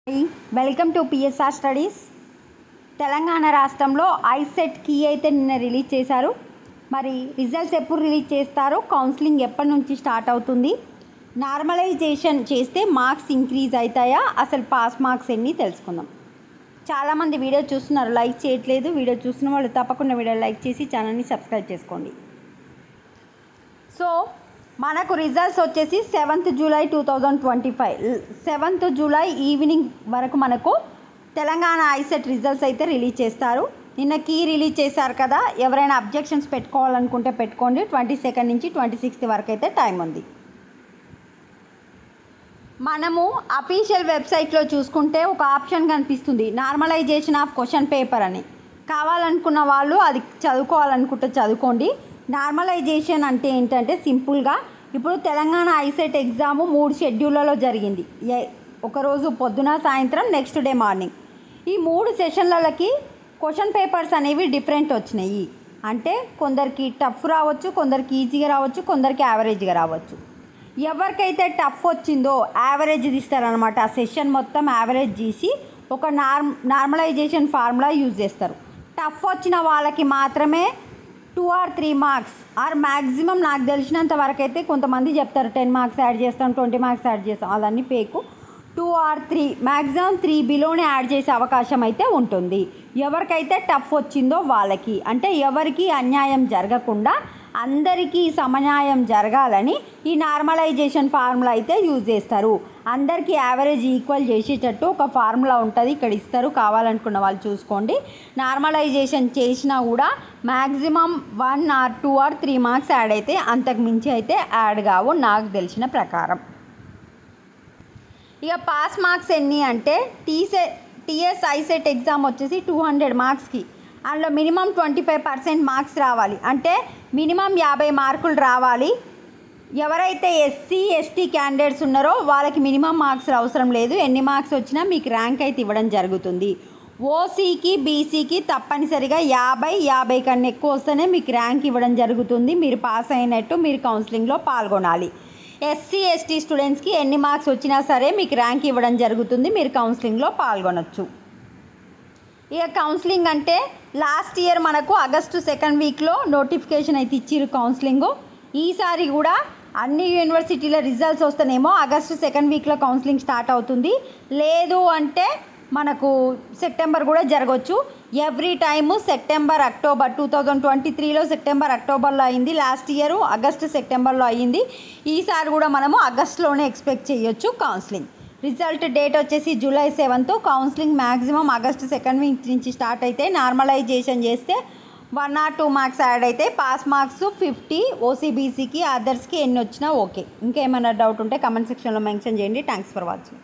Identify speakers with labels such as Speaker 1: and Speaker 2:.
Speaker 1: Welcome to PSR studies. Telangana రాష్ట్రంలో ICET key అయితే నిన్న రిలీజ్ చేశారు. మరి రిజల్ట్స్ ఎప్పుడు రిలీజ్ చేస్తారు, కౌన్సిలింగ్ ఎప్పటి నుంచి స్టార్ట్ అవుతుంది, నార్మలైజేషన్ చేస్తే మార్క్స్ ఇంక్రీజ్ అవుతాయా, అసలు పాస్ మార్క్స్ ఎన్ని తెలుసుకుందాం. చాలామంది వీడియో చూస్తున్నారు, లైక్ చేయట్లేదు. వీడియో చూస్తున్న వాళ్ళు తప్పకుండా వీడియో లైక్ చేసి ఛానల్ని సబ్స్క్రైబ్ చేసుకోండి. సో మనకు రిజల్ట్స్ వచ్చేసి 7th July 2025 7th July evening వరకు మనకు తెలంగాణ ఐసెట్ రిజల్ట్స్ అయితే రిలీజ్ చేస్తారు. నిన్న కీ రిలీజ్ చేశారు కదా, ఎవరైనా అబ్జెక్షన్స్ పెట్టుకోవాలనుకుంటే పెట్టుకోండి. 22 నుంచి 26 వరకు అయితే టైం ఉంది. మనము అఫీషియల్ వెబ్సైట్లో చూసుకుంటే ఒక ఆప్షన్ కనిపిస్తుంది, నార్మలైజేషన్ ఆఫ్ క్వశ్చన్ పేపర్ అని. కావాలనుకున్న వాళ్ళు అది చదువుకోవాలనుకుంటే చదువుకోండి. నార్మలైజేషన్ అంటే ఏంటంటే సింపుల్గా ఇప్పుడు తెలంగాణ ఐసెట్ ఎగ్జాము 3 షెడ్యూళ్ళలో జరిగింది. ఒకరోజు పొద్దున, సాయంత్రం, నెక్స్ట్ డే మార్నింగ్. ఈ 3 సెషన్లకి క్వశ్చన్ పేపర్స్ అనేవి డిఫరెంట్ వచ్చినాయి. అంటే కొందరికి టఫ్ రావచ్చు, కొందరికి ఈజీగా రావచ్చు, కొందరికి యావరేజ్గా రావచ్చు. ఎవరికైతే టఫ్ వచ్చిందో యావరేజ్ తీస్తారనమాట. ఆ సెషన్ మొత్తం యావరేజ్ తీసి ఒక నార్మలైజేషన్ ఫార్ములా యూజ్ చేస్తారు. టఫ్ వచ్చిన వాళ్ళకి మాత్రమే 2 or 3 మార్క్స్ ఆర్ మ్యాక్సిమం నాకు తెలిసినంత వరకు అయితే కొంతమంది చెప్తారు 10 మార్క్స్ యాడ్ చేస్తాం, 20 మార్క్స్ యాడ్ చేస్తాం. అదన్నీ ఫేకు. 2 or 3 మ్యాక్సిమం 3 బిలోనే యాడ్ చేసే అవకాశం అయితే ఉంటుంది. ఎవరికైతే టఫ్ వచ్చిందో వాళ్ళకి, అంటే ఎవరికి అన్యాయం జరగకుండా అందరికీ సమన్యాయం జరగాలని ఈ నార్మలైజేషన్ ఫార్ములా అయితే యూజ్ చేస్తారు. అందరికీ యావరేజ్ ఈక్వల్ చేసేటట్టు ఒక ఫార్ములా ఉంటుంది, ఇక్కడ ఇస్తారు. కావాలనుకున్న వాళ్ళు చూసుకోండి. నార్మలైజేషన్ చేసినా కూడా maximum 1 or 2 or 3 marks add అయితే, అంతకు మించి అయితే యాడ్ కావు నాకు తెలిసిన ప్రకారం. ఇక పాస్ మార్క్స్ ఎన్ని అంటే టీఎస్ ఐసెట్ ఎగ్జామ్ వచ్చేసి 200 మార్క్స్కి, అందులో మినిమం 25% మార్క్స్ రావాలి. అంటే మినిమం 50 మార్కులు రావాలి. ఎవరైతే ఎస్సీ ఎస్టీ క్యాండిడేట్స్ ఉన్నారో వాళ్ళకి మినిమం మార్క్స్ అవసరం లేదు. ఎన్ని మార్క్స్ వచ్చినా మీకు ర్యాంక్ అయితే ఇవ్వడం జరుగుతుంది. ఓసీకి బీసీకి తప్పనిసరిగా 50 కన్నా ఎక్కువ వస్తేనే మీకు ర్యాంక్ ఇవ్వడం జరుగుతుంది. మీరు పాస్ అయినట్టు, మీరు కౌన్సిలింగ్లో పాల్గొనాలి. ఎస్సీ ఎస్టీ స్టూడెంట్స్కి ఎన్ని మార్క్స్ వచ్చినా సరే మీకు ర్యాంక్ ఇవ్వడం జరుగుతుంది, మీరు కౌన్సిలింగ్లో పాల్గొనవచ్చు. ఇక కౌన్సిలింగ్ అంటే లాస్ట్ ఇయర్ మనకు ఆగస్టు 2nd వీక్లో నోటిఫికేషన్ అయితే ఇచ్చిర్రు కౌన్సిలింగ్. ఈసారి కూడా అన్ని యూనివర్సిటీల రిజల్ట్స్ వస్తేనేమో ఆగస్టు 2nd వీక్లో కౌన్సిలింగ్ స్టార్ట్ అవుతుంది. లేదు అంటే మనకు సెప్టెంబర్ కూడా జరగవచ్చు. ఎవ్రీ టైము సెప్టెంబర్, అక్టోబర్ 2023లో సెప్టెంబర్, అక్టోబర్లో అయింది. లాస్ట్ ఇయర్ ఆగస్టు, సెప్టెంబర్లో అయ్యింది. ఈసారి కూడా మనము ఆగస్టులోనే ఎక్స్పెక్ట్ చేయొచ్చు కౌన్సిలింగ్. రిజల్ట్ డేట్ వచ్చేసి July 7th. Counselling maximum August 2nd week నుంచి స్టార్ట్ అయితే, నార్మలైజేషన్ చేస్తే 1 or 2 మార్క్స్ యాడ్ అయితే పాస్ మార్క్స్ 50. ఓసీబీసీకి, అదర్స్కి ఎన్ని వచ్చినా ఓకే. ఇంకేమైనా డౌట్ ఉంటే కమెంట్ సెక్షన్లో మెన్షన్ చేయండి. Thanks for watching.